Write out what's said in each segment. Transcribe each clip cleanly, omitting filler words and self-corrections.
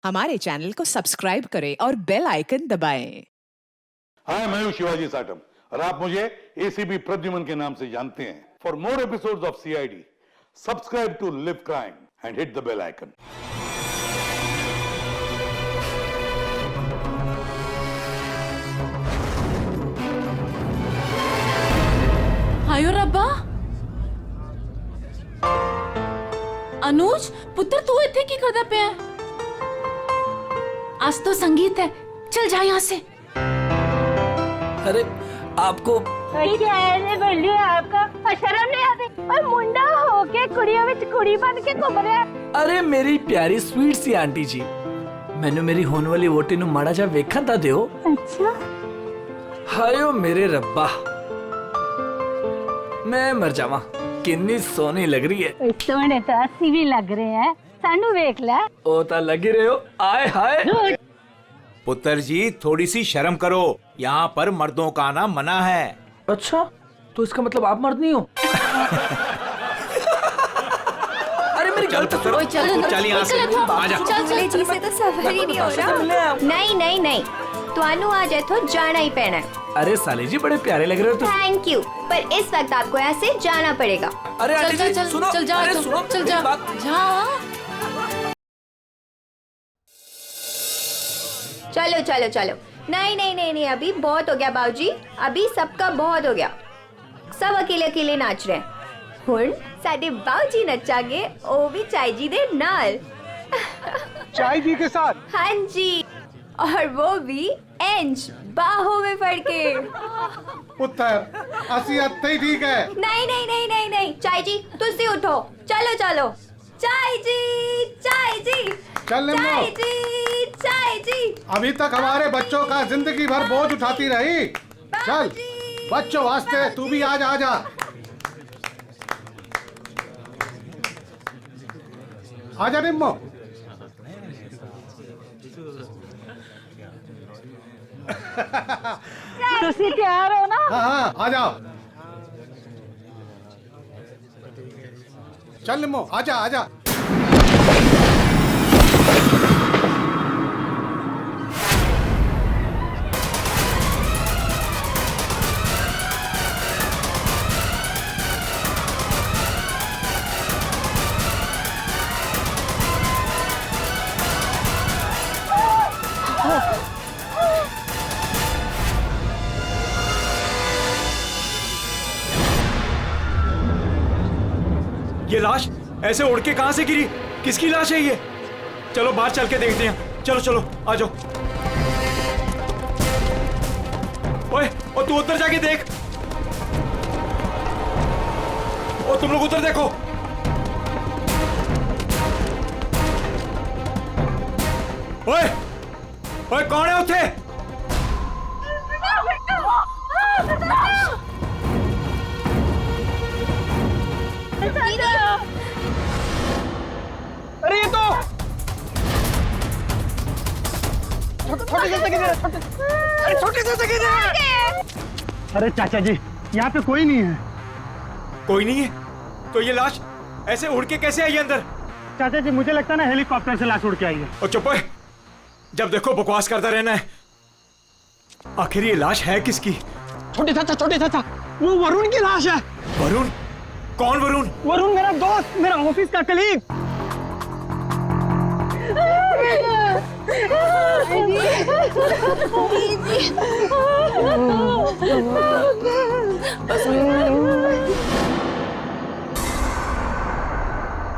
हमारे चैनल को सब्सक्राइब करें और बेल आइकन दबाएं। हाय, मैं हूं शिवाजी साटम और आप मुझे एसीपी प्रद्युमन के नाम से जानते हैं। For more episodes of CID, subscribe to Liv Crime and hit the bell icon. हायो रब्बा अनुज पुत्र तू इतने की करदा पे है? आज तो संगीत है, चल जा यहाँ से। अरे आपको क्या है बल्लू आपका शर्म नहीं आती? और मुंडा होके कुड़ियों में कुड़ी बन के घूम रहा है। अरे मेरी प्यारी स्वीट सी आंटी जी, मैंने मेरी होने वाली वोटी नु माड़ा जा वेखा था दियो। अच्छा हायो मेरे रब्बा, मैं मर जावा, कितनी सोनी लग रही है। सोने तो अस्सी भी लग रहे हैं, सानू वेख ले। ओ ता लगी रहे हो, आए हाय। पुत्र जी थोड़ी सी शर्म करो, यहाँ पर मर्दों का आना मना है। अच्छा, तो इसका मतलब आप मर्द नहीं हो? अरे मेरी गलत चल चल यहाँ से आजा। चल जी से तो सफर ही नहीं हो रहा। नहीं नहीं नहीं, तुहानू आज इथों जाना ही पैना है। अरे साले जी बड़े प्यारे लग रहे हो तुम। थैंक यू, पर इस वक्त आपको यहाँ से जाना पड़ेगा। अरे चल आंटी चल जी चल सुनो, चल जा, अरे तू, सुनो, चल मेरी जा बात। जा। चलो चलो चलो, नहीं नहीं नहीं नहीं, अभी बहुत हो गया बाबूजी, अभी सबका बहुत हो गया। सब अकेले अकेले नाच रहे हैं। हुण साडे बाबूजी नचांगे, ओ भी चाय जी दे नाल। चाय जी के साथ? हाँ जी, और वो भी इंच बाहों में पड़ के। पुत्र असि अत्ते ही ठीक है। नहीं नहीं नहीं नहीं नहीं, चाय जी तुसी उठो, चलो चलो। चाय जी, चाय जी, चल निम्मो। चाय जी, चाय जी। अभी तक हमारे बच्चों का जिंदगी भर बोझ उठाती रही। चल बच्चों वास्ते तू भी आज आ जा। आजा निम्मो। तुसी तैयार हो ना? हाँ हाँ आ जाओ। चल निम्मो आजा आजा। ये लाश ऐसे उड़ के कहां से गिरी? किसकी लाश है ये? चलो बाहर चल के देखते हैं। चलो चलो आ जाओ। ओए, और तू उधर जाके देख। और तुम लोग उधर देखो। ओए, ओए कौन है उठे? अरे ये तो छोटे से जगह है। अरे छोटे से जगह है। अरे चाचा जी यहाँ पे कोई नहीं है। कोई नहीं है? तो ये लाश ऐसे उड़ के कैसे आई अंदर? चाचा जी मुझे लगता है ना हेलीकॉप्टर से लाश उड़ के आई है। और चुप है, जब देखो बकवास करता रहना है। आखिर ये लाश है किसकी? छोटे चाचा वो वरुण की लाश है। वरुण? कौन वरुण? वरुण मेरा दोस्त, मेरा ऑफिस का कलीग।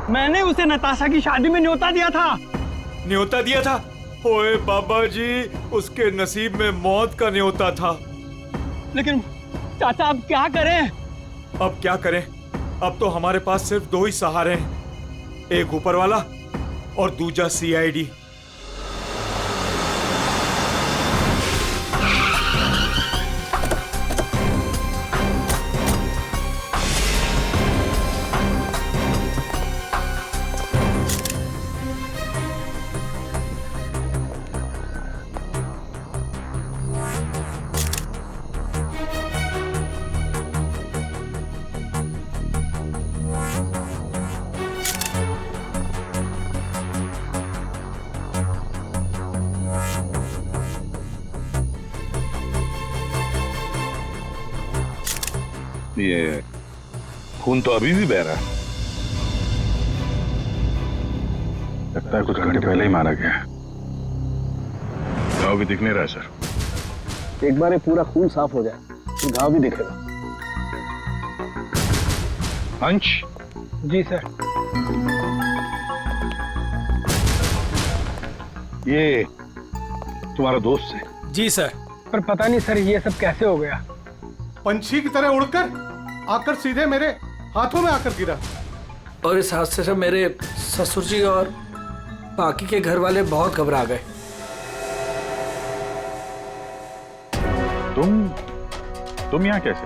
मैंने उसे नताशा की शादी में न्योता दिया था। न्योता दिया था? ओए बाबा जी, उसके नसीब में मौत का न्योता था। लेकिन चाचा अब क्या करें? अब क्या करें? अब तो हमारे पास सिर्फ दो ही सहारे हैं, एक ऊपर वाला और दूसरा सीआईडी। ये खून तो अभी भी बह रहा है। लगता है कुछ घंटे पहले ही मारा गया है। घाव भी दिख नहीं रहा है सर। एक बार ये पूरा खून साफ हो जाए तो घाव भी दिखेगा। अंश। जी सर। ये तुम्हारा दोस्त है? जी सर। पर पता नहीं सर ये सब कैसे हो गया। पंछी की तरह उड़कर आकर सीधे मेरे हाथों में आकर गिरा। और इस हादसे से मेरे ससुर जी और बाकी के घर वाले बहुत घबरा गए। तुम यहाँ कैसे?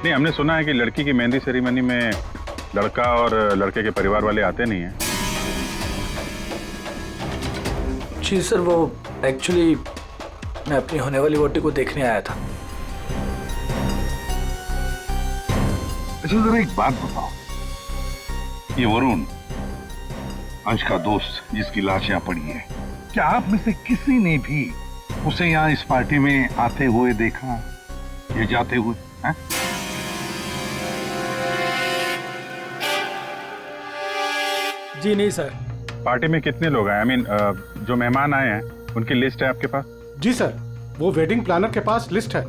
नहीं, हमने सुना है कि लड़की की मेहंदी सेरेमनी में लड़का और लड़के के परिवार वाले आते नहीं हैं। जी सर, वो एक्चुअली मैं अपनी होने वाली वोटी को देखने आया था। अच्छा जरा एक बात बताओ, ये वरुण अंश का दोस्त जिसकी लाश यहाँ पड़ी है, क्या आप में से किसी ने भी उसे यहाँ इस पार्टी में आते हुए देखा या जाते हुए? है? जी नहीं सर। पार्टी में कितने लोग आए? जो मेहमान आए हैं उनकी लिस्ट है आपके पास? जी सर, वो वेडिंग प्लानर के पास लिस्ट है।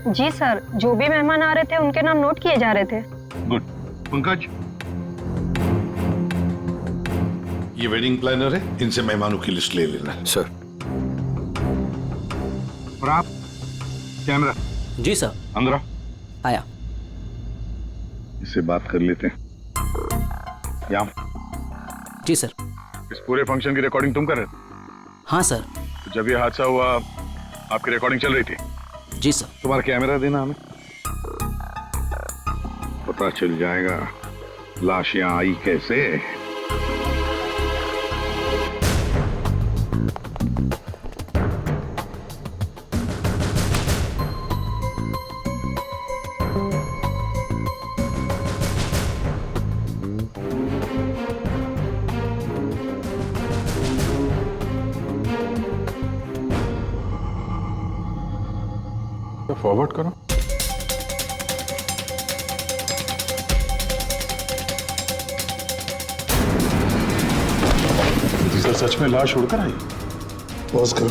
जी सर, जो भी मेहमान आ रहे थे उनके नाम नोट किए जा रहे थे। गुड। पंकज, ये वेडिंग प्लानर है, इनसे मेहमानों की लिस्ट ले लेना। सर। और आप कैमरा? जी सर। अंदर आया। इससे बात कर लेते हैं। यहाँ जी सर। इस पूरे फंक्शन की रिकॉर्डिंग तुम कर रहे थे? हाँ सर। तो जब ये हादसा हुआ आपकी रिकॉर्डिंग चल रही थी? जी सर। तुम्हारा कैमरा देना हमें, पता चल जाएगा लाश यहाँ आई कैसे। फॉरवर्ड करो। सर सच में लाश उड़कर आई? पॉज करो,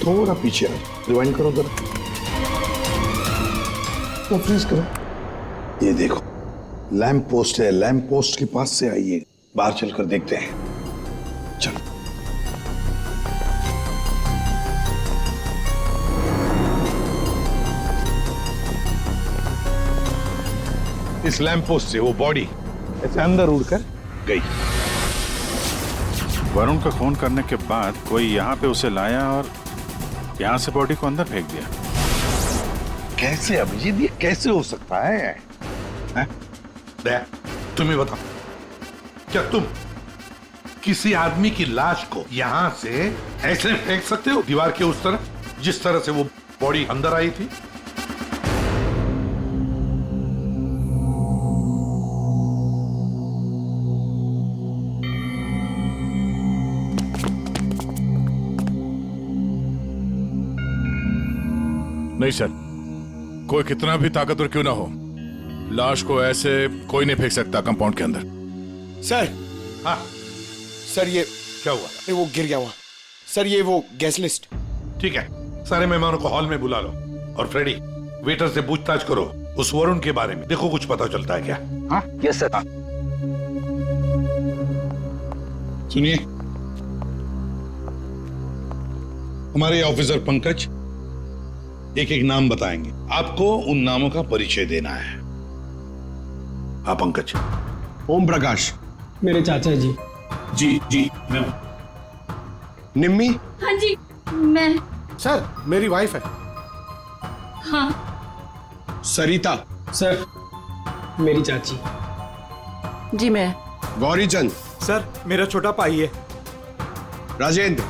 थोड़ा पीछे आओ, रिवाइंड करो जरा, तो फ्रीज करो। ये देखो लैंप पोस्ट है, लैंप पोस्ट के पास से आइए, बाहर चलकर देखते हैं। चलो। इस लैंप पोस्ट से वो बॉडी ऐसे अंदर उड़कर गई। वरुण को फोन करने के बाद कोई यहाँ पे उसे लाया और यहाँ से बॉडी को अंदर फेंक दिया। कैसे अभिजीत, ये कैसे हो सकता है? तुम ही बताओ, क्या तुम किसी आदमी की लाश को यहां से ऐसे फेंक सकते हो दीवार के उस तरफ, जिस तरह से वो बॉडी अंदर आई थी? नहीं सर, कोई कितना भी ताकतवर क्यों ना हो, लाश को ऐसे कोई नहीं फेंक सकता कंपाउंड के अंदर। सर। हाँ सर, ये क्या हुआ? नहीं, वो गिर गया वहां। सर ये वो गैस लिस्ट। ठीक है, सारे मेहमानों को हॉल में बुला लो और फ्रेडी वेटर से पूछताछ करो उस वरुण के बारे में, देखो कुछ पता चलता है क्या। हाँ यस सर। सुनिए, हमारे ऑफिसर पंकज एक एक नाम बताएंगे, आपको उन नामों का परिचय देना है। हाँ पंकज। ओम प्रकाश। मेरे चाचा जी। जी जी। निम्मी। हाँ जी, मैं। सर मेरी वाइफ है। हाँ सरिता। सर मेरी चाची। जी मैं। गौरी चंद। सर मेरा छोटा भाई है। राजेंद्र।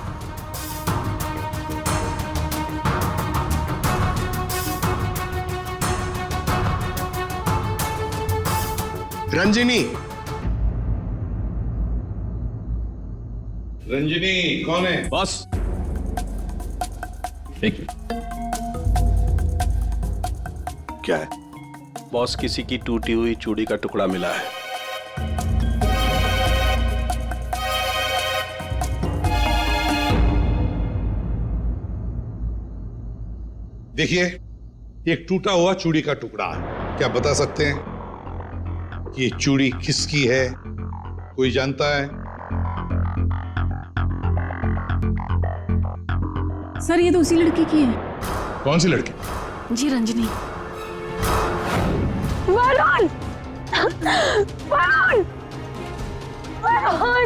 रंजिनी। रंजिनी कौन है? बस। क्या है? बॉस, किसी की टूटी हुई चूड़ी का टुकड़ा मिला है। देखिए, एक टूटा हुआ चूड़ी का टुकड़ा है। क्या बता सकते हैं कि ये चूड़ी किसकी है? कोई जानता है? सर ये तो उसी लड़की की है। कौन सी लड़की? जी रंजनी। वरुण! वरुण! वरुण!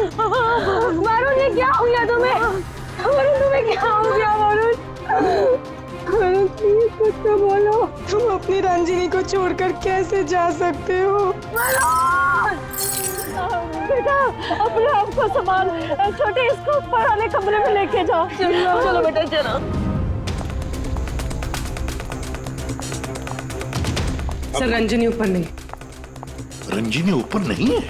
वरुण, ये क्या हो गया तुम्हें? वरुण, तुम्हें क्या हो गया वरुण? वरुण प्लीज कुछ तो बोलो। तुम अपनी रंजनी को छोड़कर कैसे जा सकते हो? वरुण! बेटा अपने आप को संभाल। छोटे, इसको ऊपर वाले कमरे में लेके जाओ। चलो बेटा चलो। सर रंजनी ऊपर नहीं। रंजनी ऊपर नहीं है?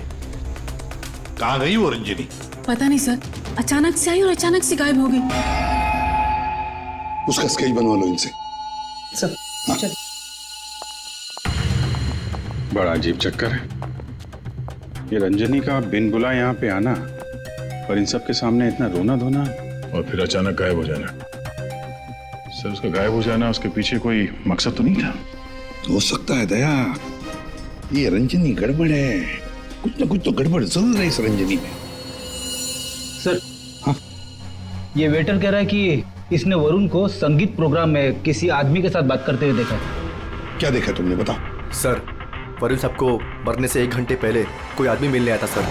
कहाँ गई वो रंजनी? पता नहीं सर, अचानक से आई और अचानक से गायब हो गई। उसका स्केच बनवा लो इनसे। सर चलिए। बड़ा अजीब चक्कर है ये रंजनी का, बिन बुला यहाँ पे आना और इन सब के सामने इतना रोना धोना और फिर अचानक गायब हो जाना। सर उसका गायब हो जाना, उसके पीछे कोई मकसद तो नहीं था? हो सकता है दया, ये रंजनी गड़बड़ है। कुछ ना कुछ तो गड़बड़ जरूर है इस रंजनी में। सर हाँ, ये वेटर कह रहा है कि इसने वरुण को संगीत प्रोग्राम में किसी आदमी के साथ बात करते हुए देखा। क्या देखा तुमने, बताओ। सर वरुण साहब को मरने से 1 घंटे पहले कोई आदमी मिलने आया था सर।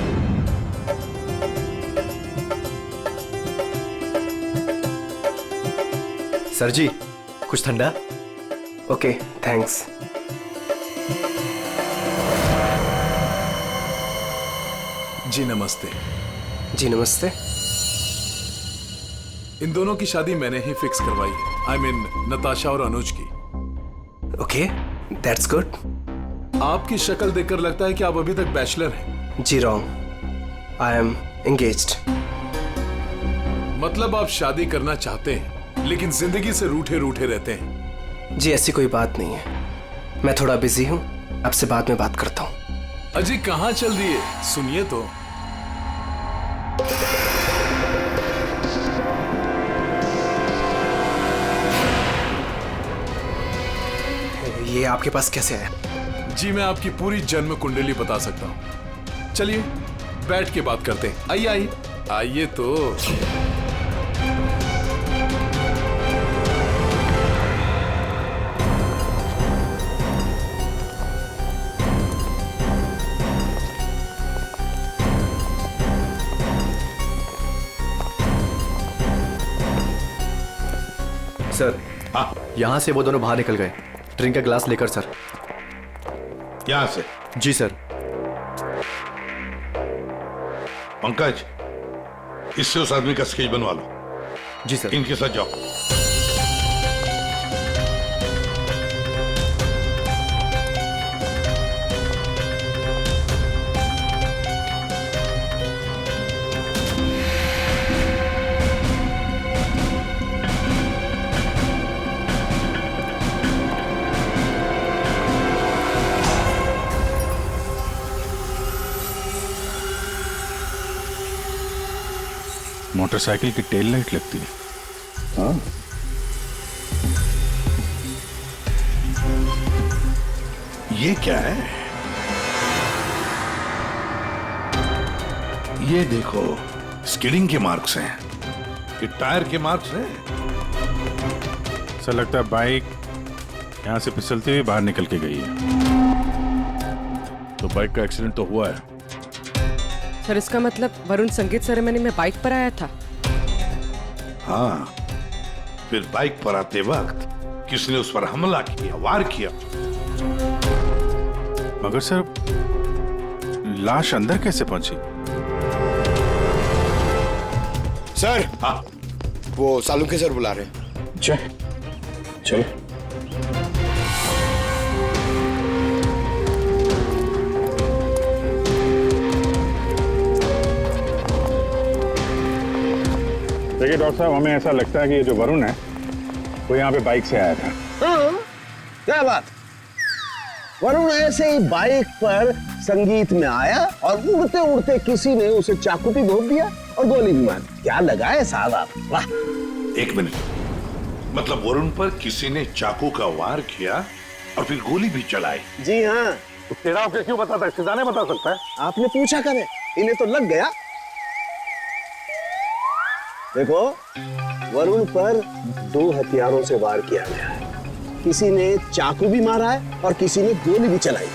सर जी कुछ ठंडा? Okay thanks. जी नमस्ते। जी नमस्ते। इन दोनों की शादी मैंने ही फिक्स करवाई है। आई मीन नताशा और अनुज की। Okay that's good. आपकी शक्ल देखकर लगता है कि आप अभी तक बैचलर हैं। जी रॉन्ग, आई एम एंगेज्ड। मतलब आप शादी करना चाहते हैं लेकिन जिंदगी से रूठे रूठे रहते हैं। जी ऐसी कोई बात नहीं है, मैं थोड़ा बिजी हूँ, आपसे बाद में बात करता हूँ। अजी कहाँ चल रही है, सुनिए तो। ये आपके पास कैसे आया? जी मैं आपकी पूरी जन्म कुंडली बता सकता हूँ। चलिए बैठ के बात करते हैं। आइए आइए आइए तो। सर यहाँ से वो दोनों बाहर निकल गए। ड्रिंक का ग्लास लेकर सर। यहाँ से? जी सर। पंकज, इससे उस आदमी का स्केच बनवा लो। जी सर। इनके साथ जाओ। मोटरसाइकिल की टेल लाइट लगती है। हाँ ये क्या है? ये देखो स्किडिंग के मार्क्स हैं, ये टायर के मार्क्स हैं। ऐसा लगता है बाइक यहां से फिसलती हुई बाहर निकल के गई है। तो बाइक का एक्सीडेंट तो हुआ है। सर इसका मतलब वरुण संगीत सेरेमनी में बाइक पर आया था। हाँ, फिर बाइक पर आते वक्त किसने उस पर हमला किया, वार किया। मगर सर लाश अंदर कैसे पहुंची? सर हाँ वो सालुंखे सर बुला रहे हैं। चलो। देखिए डॉक्टर साहब, हमें ऐसा लगता है कि ये जो वरुण है वो यहाँ पे बाइक से आया था। क्या बात? वरुण ऐसे ही बाइक पर संगीत में आया और उड़ते उड़ते किसी ने उसे चाकू भी घोंप दिया और गोली भी मार दी। क्या लगा है साहब आप? वाह। एक मिनट, मतलब वरुण पर किसी ने चाकू का वार किया और फिर गोली भी चलाई? जी हाँ। तो तेरा क्यों बताता है? सिद्धाने बता सकता है। आपने पूछा कब है? इन्हें तो लग गया। देखो, वरुण पर 2 हथियारों से वार किया गया है। किसी ने चाकू भी मारा है और किसी ने गोली भी चलाई।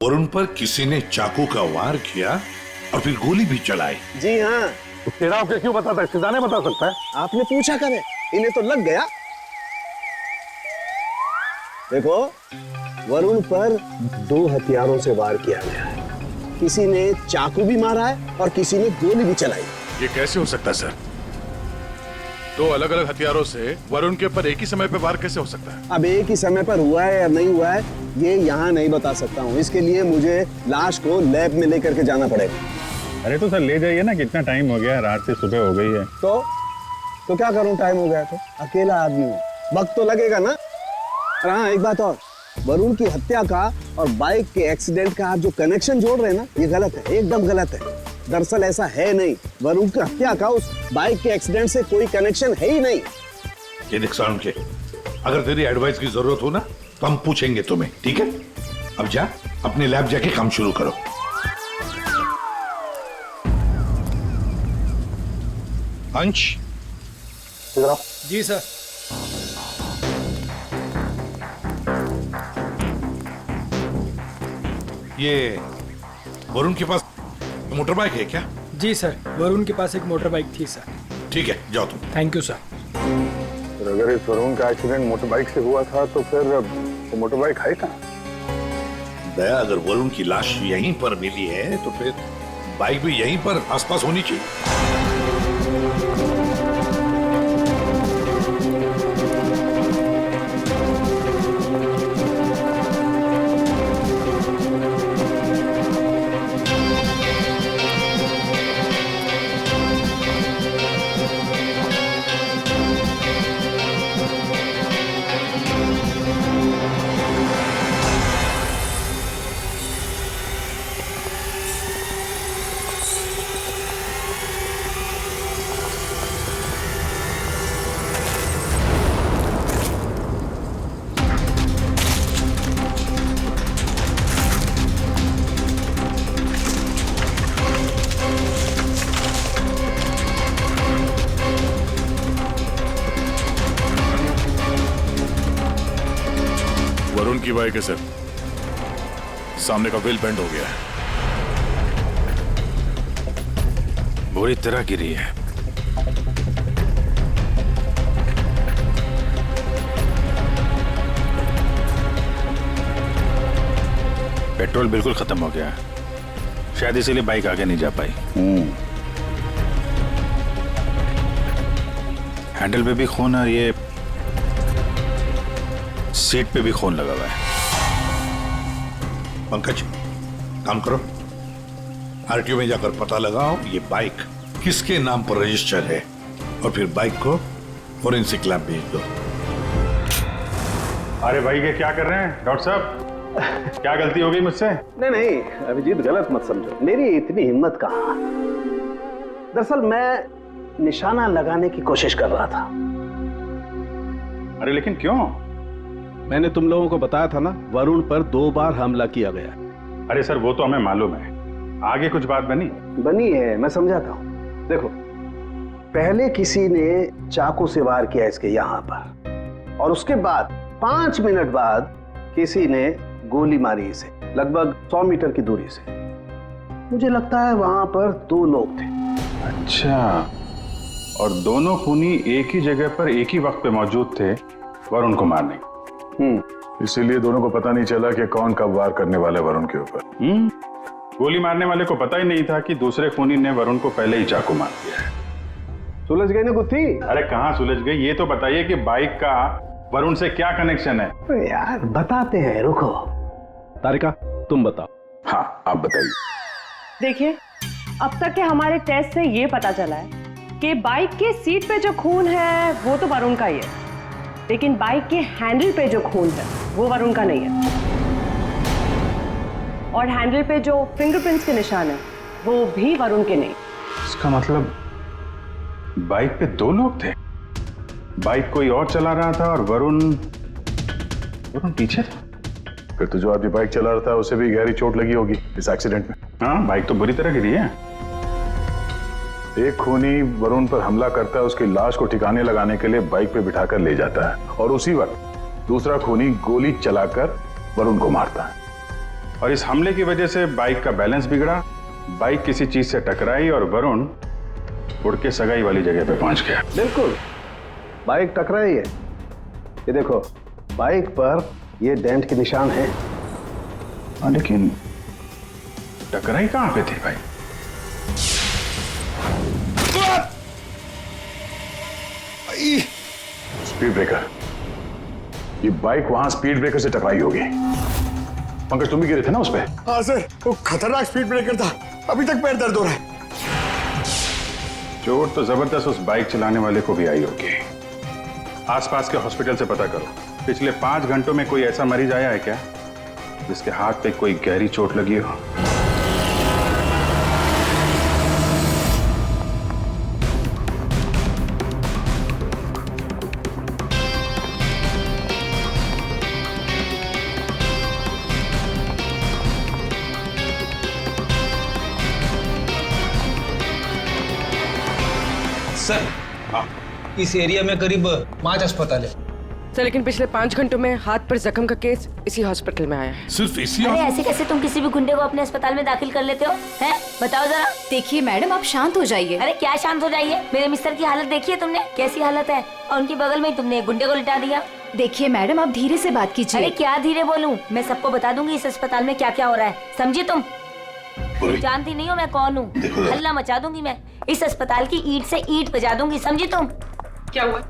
वरुण पर किसी ने चाकू का वार किया और फिर गोली भी चलाई? जी हाँ। तो तेरा क्यों बताता है? सिद्धाने बता सकता है। आपने पूछा कब है? इन्हें तो लग गया। देखो, वरुण पर 2 हथियारों से वार किया गया है। किसी ने चाकू भी मारा है और किसी ने गोली भी चलाई। ये कैसे हो सकता है सर? 2 अलग-अलग हथियारों से वरुण के ऊपर एक ही समय पे वार कैसे हो सकता है? अब एक ही समय पर हुआ है या नहीं हुआ है ये यहाँ नहीं बता सकता हूँ। इसके लिए मुझे लाश को लैब में लेकर के जाना पड़ेगा। अरे तो सर ले जाइए ना, कितना टाइम हो गया, रात से सुबह हो गई है। तो क्या करूँ? टाइम हो गया तो अकेला आदमी हूँ, वक्त तो लगेगा ना। और हाँ, एक बात और, वरुण की हत्या का और बाइक के एक्सीडेंट का आप जो कनेक्शन जोड़ रहे हैं ना, ये गलत है, एकदम गलत है। दरअसल ऐसा है नहीं। वरुण की हत्या का उस बाइक के एक्सीडेंट से कोई कनेक्शन है ही नहीं। ये देख साउंड के, अगर तेरी एडवाइस की जरूरत हो ना तो हम पूछेंगे तुम्हें, ठीक है? अब जा, अपने लैब जाके काम शुरू करो। अंश, जी सर। ये वरुण के पास मोटर बाइक है क्या? जी सर, वरुण के पास एक मोटर बाइक थी सर। ठीक है, जाओ तुम। Thank you sir. अगर इस वरुण का एक्सीडेंट मोटर बाइक से हुआ था तो फिर वो मोटर बाइक है कहाँ? दया, अगर वरुण की लाश यहीं पर मिली है तो फिर बाइक भी यहीं पर आसपास होनी चाहिए। वरुण की बाइक है सर, सामने का व्हील बेंड हो गया है। बुरी तरह गिरी है। पेट्रोल बिल्कुल खत्म हो गया, शायद इसीलिए बाइक आगे नहीं जा पाई। हैंडल पे भी खून और ये सीट पे भी खून लगा हुआ है। पंकज, काम करो, आरटीओ में जाकर पता लगाओ ये बाइक किसके नाम पर रजिस्टर है और फिर बाइक को फोरेंसिक लैब भेज दो। अरे भाई ये क्या कर रहे हैं डॉक्टर साहब? क्या गलती हो गई मुझसे? नहीं अभिजीत, गलत मत समझो, मेरी इतनी हिम्मत कहाँ। दरअसल मैं निशाना लगाने की कोशिश कर रहा था। अरे लेकिन क्यों? मैंने तुम लोगों को बताया था ना, वरुण पर 2 बार हमला किया गया। अरे सर वो तो हमें मालूम है, आगे कुछ बात बनी है, मैं समझाता हूँ। देखो, पहले किसी ने चाकू से वार किया इसके यहाँ पर और उसके बाद 5 मिनट बाद किसी ने गोली मारी इसे लगभग 100 मीटर की दूरी से। मुझे लगता है वहां पर 2 लोग थे। अच्छा, और दोनों खूनी एक ही जगह पर एक ही वक्त पे मौजूद थे वरुण को मारने। इसीलिए दोनों को पता नहीं चला कि कौन कब वार करने वाला वरुण के ऊपर। गोली मारने वाले को पता ही नहीं था कि दूसरे खूनी ने वरुण को पहले ही चाकू मार दिया है। सुलझ गई ना गुत्थी? अरे कहाँ सुलझ गई, ये तो बताइए कि बाइक का वरुण से क्या कनेक्शन है? यार बताते हैं, रुको। तारिका तुम बताओ। हाँ आप बताइए। देखिए, अब तक के हमारे टेस्ट से ये पता चला है कि बाइक के सीट पे जो खून है वो तो वरुण का ही है, लेकिन बाइक के हैंडल पे जो खून है वो वरुण का नहीं है, और हैंडल पे जो फिंगरप्रिंट्स के निशान है वो भी वरुण के नहीं। इसका मतलब बाइक पे दो लोग थे, बाइक कोई और चला रहा था और वरुण पीछे था। फिर तो जो आदमी बाइक चला रहा था उसे भी गहरी चोट लगी होगी इस एक्सीडेंट में। हाँ, बाइक तो बुरी तरह गिरी है। एक खूनी वरुण पर हमला करता है, उसकी लाश को ठिकाने लगाने के लिए बाइक पे बिठाकर ले जाता है, और उसी वक्त दूसरा खूनी गोली चलाकर वरुण को मारता है। और इस हमले की वजह से बाइक का बैलेंस बिगड़ा, बाइक किसी चीज से टकराई और वरुण उड़ के सगाई वाली जगह पे पहुंच गया। बिल्कुल, बाइक टकराई है। ये देखो, बाइक पर ये डेंट के निशान है। लेकिन टकराई कहां पे थी भाई? Speed breaker. ये बाइक वहां स्पीड ब्रेकर से टकराई होगी। पंकज, तुम भी गिरे थे ना उस पे? हाँ सर, वो खतरनाक स्पीड ब्रेकर था, अभी तक पैर दर्द हो रहा है। चोट तो जबरदस्त उस बाइक चलाने वाले को भी आई होगी। आसपास के हॉस्पिटल से पता करो, पिछले 5 घंटों में कोई ऐसा मरीज आया है क्या जिसके हाथ पे कोई गहरी चोट लगी हो? सर, इस एरिया में करीब 5 अस्पताल है सर, लेकिन पिछले 5 घंटों में हाथ पर जख्म का केस इसी हॉस्पिटल में आया है। सिर्फ इसी? अरे ऐसे कैसे तुम किसी भी गुंडे को अपने अस्पताल में दाखिल कर लेते हो? हैं? बताओ जरा। देखिए मैडम, आप शांत हो जाइए। अरे क्या शांत हो जाइए? मेरे मिस्टर की हालत देखिए तुमने, कैसी हालत है, और उनके बगल में तुमने एक गुंडे को लिटा दिया। देखिए मैडम, आप धीरे से बात कीजिए। अरे क्या धीरे बोलूं? मैं सबको बता दूंगी इस अस्पताल में क्या क्या हो रहा है, समझी तुम? जानती नहीं हो मैं कौन हूँ? हल्ला मचा दूंगी मैं, इस अस्पताल की ईंट से ईंट बजा दूंगी, समझी तुम? क्या हुआ?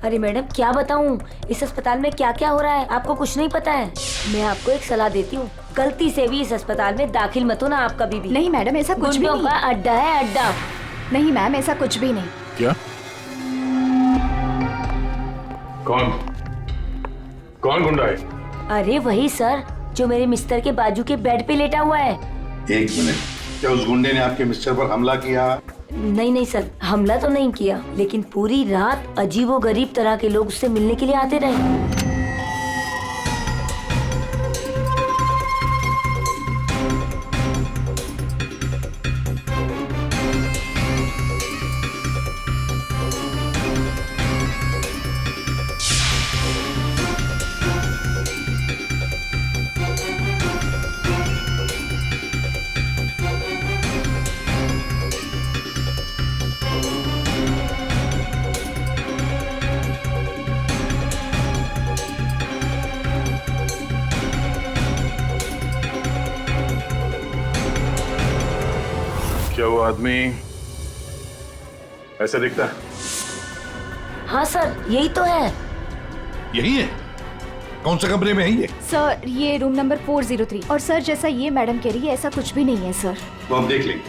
अरे मैडम क्या बताऊं, इस अस्पताल में क्या क्या हो रहा है आपको कुछ नहीं पता है। मैं आपको एक सलाह देती हूँ, गलती से भी इस अस्पताल में दाखिल मत होना आप कभी भी। नहीं मैडम, ऐसा कुछ भी नहीं। अड्डा है अड्डा। नहीं मैम, ऐसा कुछ भी नहीं। क्या? कौन गुंडा है? अरे वही सर, जो मेरे मिस्टर के बाजू के बेड पे लेटा हुआ है। 1 मिनट, क्या उस गुंडे ने आपके मिस्टर पर हमला किया? नहीं सर, हमला तो नहीं किया, लेकिन पूरी रात अजीबोगरीब तरह के लोग उससे मिलने के लिए आते रहे। क्या वो आदमी ऐसा दिखता है? हाँ सर, यही तो है। यही है? कौन से कमरे में है ये? सर, ये रूम नंबर 403। और सर, जैसा ये मैडम कह रही है, ऐसा कुछ भी नहीं है सर। तो हम देख लेंगे।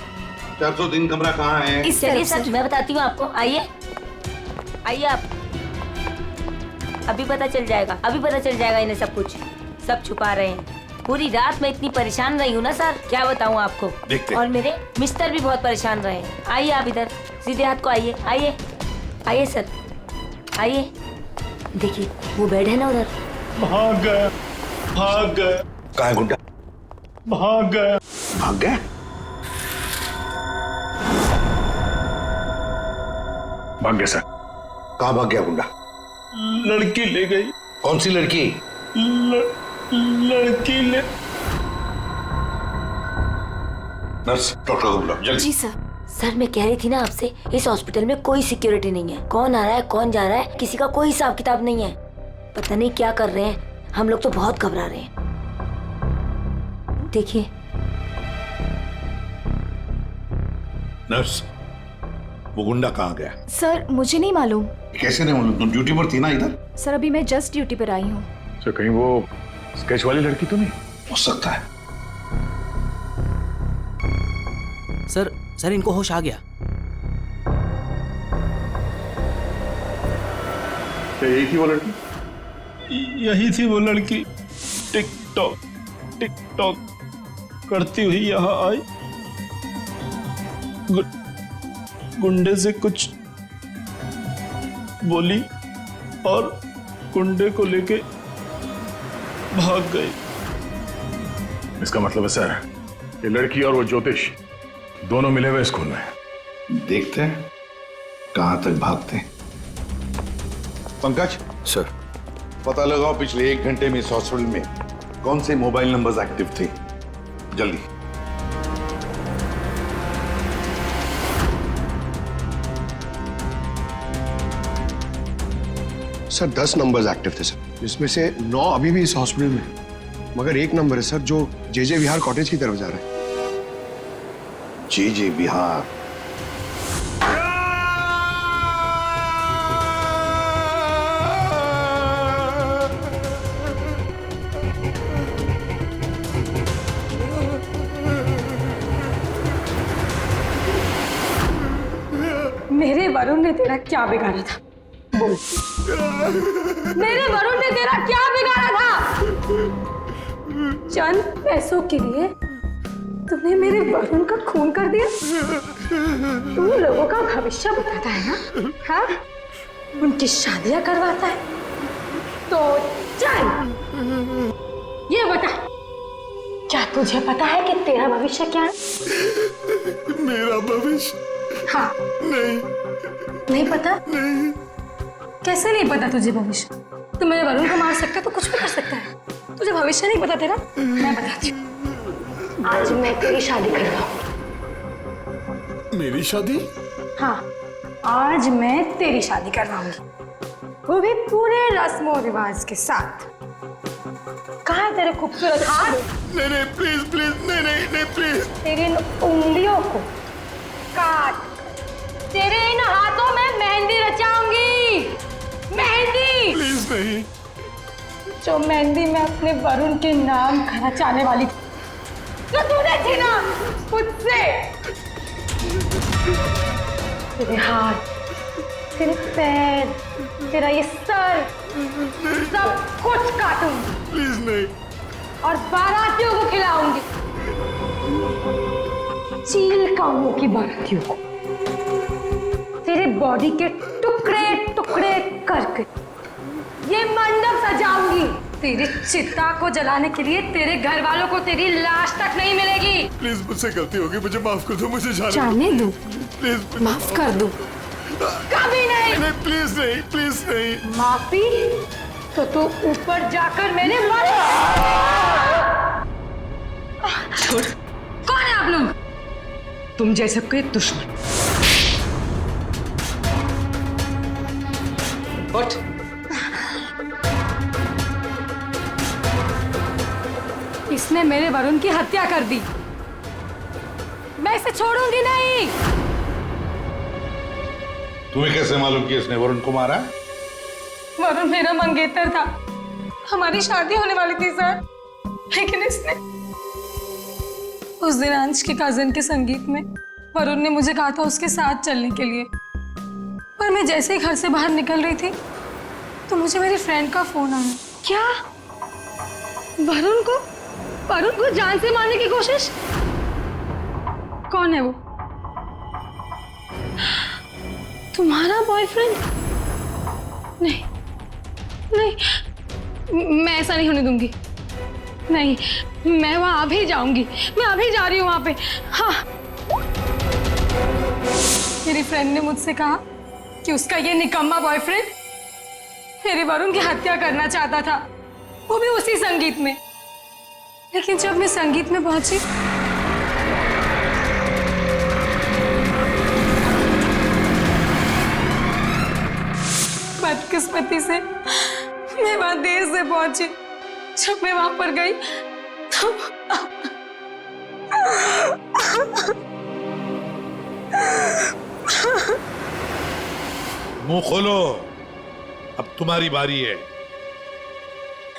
403 कमरा कहाँ है? इस चलिए सर, मैं बताती हूँ आपको, आइए आइए आप। अभी पता चल जाएगा, अभी पता चल जाएगा इन्हें सब कुछ। सब छुपा रहे हैं। पूरी रात मैं इतनी परेशान रही हूँ ना सर, क्या बताऊँ आपको। देखते। और मेरे मिस्टर भी बहुत परेशान रहे हैं। आइए आप इधर, सीधे हाथ को आइए, आइए आइए सर, आइए। देखिए वो बेड है ना उधर। भाग गया, भाग गया। कहाँ है गुंडा? भाग गया। भाग गया? भाग गया सर। कहाँ भाग गया गुंडा? लड़की ले गई। कौन सी लड़की? लड़की ले। नर्स, डॉक्टर को बुलाओ जल्दी। जी सर। सर मैं कह रही थी ना आपसे, इस हॉस्पिटल में कोई सिक्योरिटी नहीं है। कौन आ रहा है कौन जा रहा है किसी का कोई हिसाब किताब नहीं है। पता नहीं क्या कर रहे हैं, हम लोग तो बहुत घबरा रहे हैं। देखिए। नर्स, वो गुंडा कहाँ गया? सर मुझे नहीं मालूम। कैसे नहीं मालूम? तुम ड्यूटी पर थी ना इधर? सर अभी मैं जस्ट ड्यूटी पर आई हूँ। सर कहीं वो स्केच वाली लड़की तो नहीं? हो सकता है। सर इनको होश आ गया। क्या यही थी वो लड़की? यही थी वो लड़की। टिकटॉक टिकटॉक करती हुई यहाँ आई, गुंडे से कुछ बोली और गुंडे को लेके भाग गई। इसका मतलब है सर, ये लड़की और वो ज्योतिष दोनों मिले हुए इस खून में। देखते हैं कहां तक भागते हैं। पंकज सर, पता लगाओ पिछले 1 घंटे में इस हॉस्पिटल में कौन से मोबाइल नंबर्स एक्टिव थे, जल्दी। सर 10 नंबर्स एक्टिव थे सर, जिसमें से 9 अभी भी इस हॉस्पिटल में हैं। मगर एक नंबर है सर जो जे विहार कॉटेज की तरफ जा रहा है। जे विहार? मेरे वरुण ने तेरा क्या बिगाड़ा था? बोल। मेरे वरुण ने तेरा क्या बिगाड़ा था? चंद पैसों के लिए तुमने मेरे वरुण का खून कर दिया। तुम लोगों का भविष्य बताता है ना, हाँ? उनकी शादियां करवाता है। तो चल ये बता, क्या तुझे पता है कि तेरा भविष्य क्या है? मेरा भविष्य? हाँ। नहीं पता? नहीं। कैसे नहीं पता तुझे भविष्य? तू मेरे वरुण को मार सकता है तो कुछ भी कर सकता है। तुझे भविष्य नहीं पता तेरा? मैं बताती हूँ। आज मैं तेरी शादी कर रहा हूँ। मेरी शादी? हाँ, आज मैं तेरी शादी करवाऊंगी, वो भी पूरे रस्मों रिवाज के साथ। कहाँ है तेरे खूबसूरत हाथ? नहीं प्लीज प्लीज, नहीं प्लीज। तेरी इन उंगलियों को काट, तेरे इन हाथों में मेहंदी रचाऊंगी। मेहंदी? प्लीज नहीं। जो मेहंदी मैं अपने वरुण के नाम का रचाने वाली थी, जो तूने छीना मुझसे। तेरे हाथ, तेरे पैर, तेरा ये सर, सब कुछ काटूंगी। प्लीज नहीं। और बारातियों को खिलाऊंगी, चील कामों की बारातियों को। तेरे बॉडी के टुकड़े टुकड़े करके ये मंडप सजाऊंगी। तेरी चिता को जलाने के लिए तेरे घर वालों को तेरी लाश तक नहीं मिलेगी। प्लीज, मुझसे गलती होगी, मुझे माफ कर दो, मुझे जाने दो। प्लीज माफ कर दो। कभी नहीं। नहीं प्लीज नहीं, प्लीज नहीं। माफी तो तू ऊपर जाकर मेरे मारे। छोड़। कौन है आप लोग? तुम जैसे कोई दुश्मन। What? इसने मेरे वरुण की हत्या कर दी, मैं इसे छोड़ूंगी नहीं। तुम्हें कैसे मालूम कि इसने वरुण को मारा? वरुण मेरा मंगेतर था, हमारी शादी होने वाली थी सर, लेकिन इसने उस दिन अंश के कजन के संगीत में वरुण ने मुझे कहा था उसके साथ चलने के लिए, पर मैं जैसे ही घर से बाहर निकल रही थी तो मुझे मेरी फ्रेंड का फोन आया। क्या? वरुण को जान से मारने की कोशिश? कौन है वो? तुम्हारा बॉयफ्रेंड? नहीं नहीं, मैं ऐसा नहीं होने दूंगी। नहीं, मैं वहां अभी जाऊंगी, मैं अभी जा रही हूँ वहां पे। हाँ, मेरी फ्रेंड ने मुझसे कहा कि उसका ये निकम्मा बॉयफ्रेंड मेरे वरुण की हत्या करना चाहता था, वो भी उसी संगीत में। लेकिन जब मैं संगीत में पहुंची बदकिस्मती से मैं वहां देर से पहुंची। जब मैं वहां पर गई तो मुंह खोलो, अब तुम्हारी बारी है।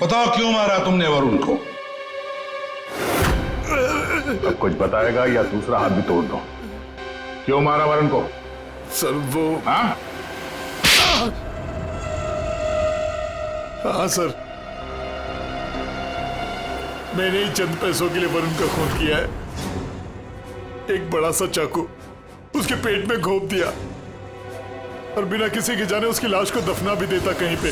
बताओ क्यों मारा तुमने वरुण को? अब कुछ बताएगा या दूसरा हाथ भी तोड़ दो। क्यों मारा वरुण को? सर वो... हाँ? हाँ सर, मैंने ही चंद पैसों के लिए वरुण का खून किया है। एक बड़ा सा चाकू उसके पेट में घोंप दिया और बिना किसी के जाने उसकी लाश को दफना भी देता कहीं पे।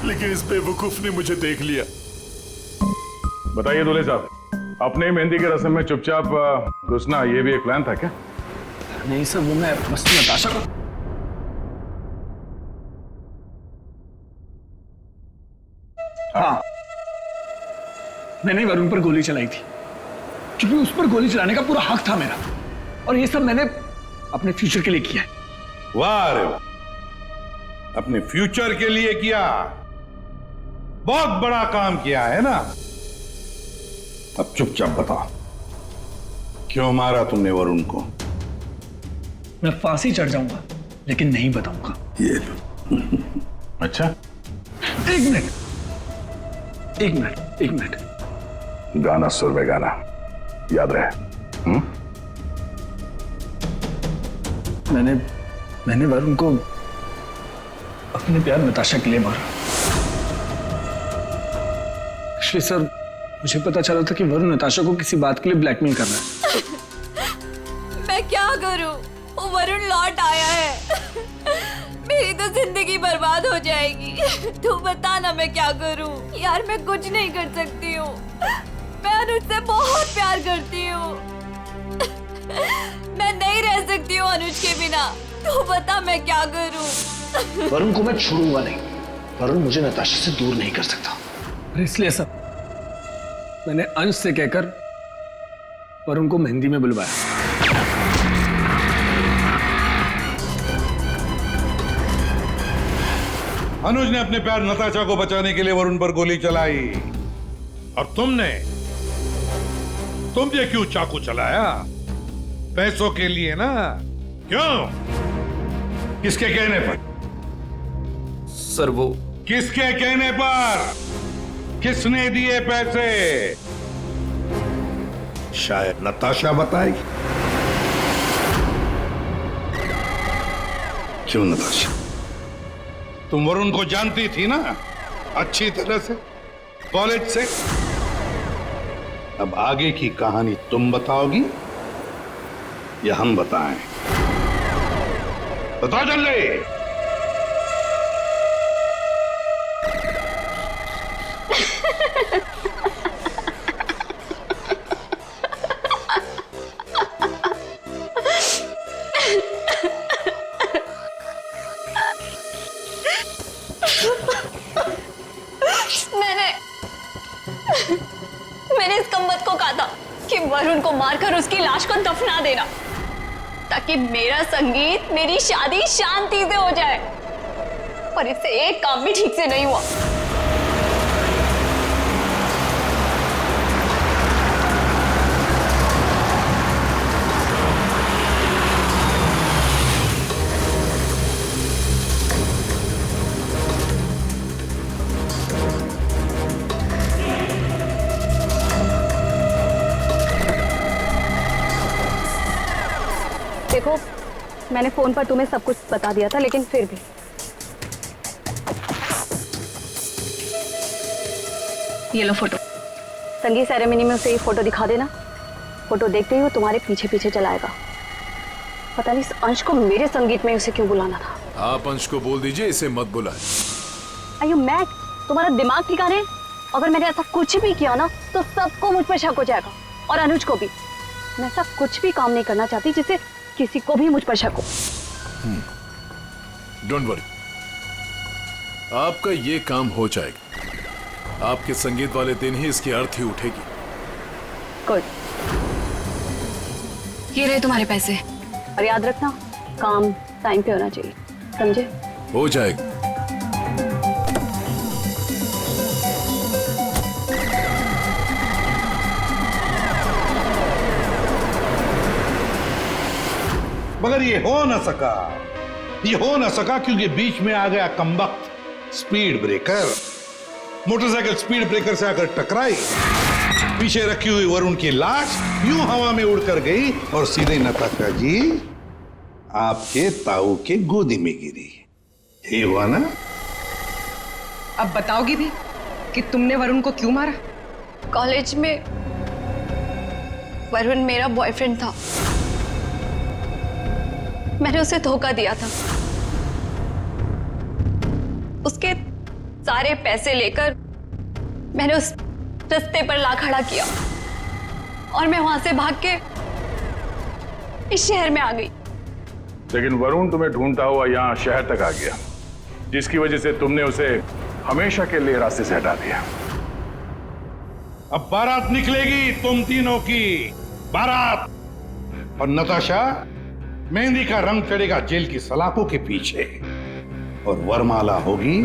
लेकिन इस बेवकूफ ने मुझे देख लिया। बताइए दूल्हे साहब, अपने मेहंदी के रस्म में चुपचाप घुसना ये भी एक प्लान था क्या? नहीं सर, वो मैं बस नताशा को। हाँ, मैंने वरुण पर गोली चलाई थी क्योंकि उस पर गोली चलाने का पूरा हक था मेरा, और ये सब मैंने अपने फ्यूचर के लिए किया है। वाह रे वाह, अपने फ्यूचर के लिए किया, बहुत बड़ा काम किया है ना। अब चुपचाप बताओ, क्यों मारा तुमने वरुण को? मैं फांसी चढ़ जाऊंगा लेकिन नहीं बताऊंगा। ये अच्छा, एक मिनट, गाना सुर में गाना याद रहे। मैंने वरुण को अपने प्यार नताशा के लिए मारा। एक्चुअली सर, मुझे पता चला था कि वरुण नताशा को किसी बात के लिए ब्लैकमेल कर रहा है। मैं क्या करूं? वो वरुण लौट आया है। मेरी तो जिंदगी बर्बाद हो जाएगी। तू बता ना, मैं क्या करूं? यार मैं कुछ नहीं कर सकती हूँ। मैं अनुज से बहुत प्यार करती हूँ। मैं नहीं रह सकती हूँ अनुज के बिना। तू बता मैं क्या करूं? वरुण को मैं छोड़ूंगा नहीं। वरुण मुझे नताशा से दूर नहीं कर सकता, और इसलिए सब मैंने अंश से कहकर वरुण को मेहंदी में बुलवाया। अनुज ने अपने प्यार नताशा को बचाने के लिए वरुण पर गोली चलाई, और तुमने क्यों चाकू चलाया? पैसों के लिए ना? क्यों? किसके कहने पर? सर वो किसके कहने पर? किसने दिए पैसे? शायद नताशा बताएगी। क्यों नताशा? तुम वरुण को जानती थी ना अच्छी तरह से, कॉलेज से। अब आगे की कहानी तुम बताओगी या हम बताएं? बताओ जल्दी। मैंने इस कम्बत को कहा था कि वरुण को मारकर उसकी लाश को दफना देना, ताकि मेरा संगीत, मेरी शादी शांति से हो जाए। पर इससे एक काम भी ठीक से नहीं हुआ। देखो, मैंने फोन पर तुम्हें सब कुछ बता दिया था, लेकिन फिर भी ये लो फोटो। संगीत सेरेमनी में उसे ये फोटो दिखा देना। फोटो देखते ही वो तुम्हारे पीछे पीछे चलाएगा। पता नहीं इस अंश को मेरे संगीत में उसे क्यों बुलाना था। आप अंश को बोल दीजिए इसे मत बुलाए। Are you mad? तुम्हारा दिमाग ठिकाने है? अगर मैंने ऐसा कुछ भी किया ना तो सबको मुझ पर शक हो जाएगा, और अनुज को भी। मैं ऐसा कुछ भी काम नहीं करना चाहती जिससे किसी को भी मुझ पर शक हो। डोंट वरी, आपका ये काम हो जाएगा। आपके संगीत वाले दिन ही इसकी अर्थी उठेगी। गुड। ये रहे तुम्हारे पैसे। और याद रखना काम टाइम पे होना चाहिए, समझे? हो जाएगा। मगर ये हो ना सका क्योंकि बीच में आ गया कमबख्त speed breaker. Motorcycle speed breaker से आकर टकराई, पीछे रखी हुई वरुण की लाश यूं हवा में उड़कर गई और सीधे नताशा जी आपके ताऊ के गोदी में गिरी। ये हुआ ना? अब बताओगी भी कि तुमने वरुण को क्यों मारा? कॉलेज में वरुण मेरा बॉयफ्रेंड था, मैंने उसे धोखा दिया था। उसके सारे पैसे लेकर मैंने उस रास्ते पर ला खड़ा किया और मैं वहां से भाग के इस शहर में आ गई। लेकिन वरुण तुम्हें ढूंढता हुआ यहाँ शहर तक आ गया, जिसकी वजह से तुमने उसे हमेशा के लिए रास्ते से हटा दिया। अब बारात निकलेगी तुम तीनों की बारात, और नताशा मेहंदी का रंग चढ़ेगा जेल की सलाखों के पीछे और वरमाला होगी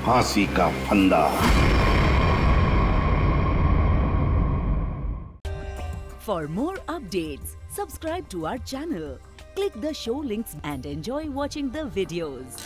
फांसी का फंदा। For more updates, subscribe to our channel, click the show links and enjoy watching the videos.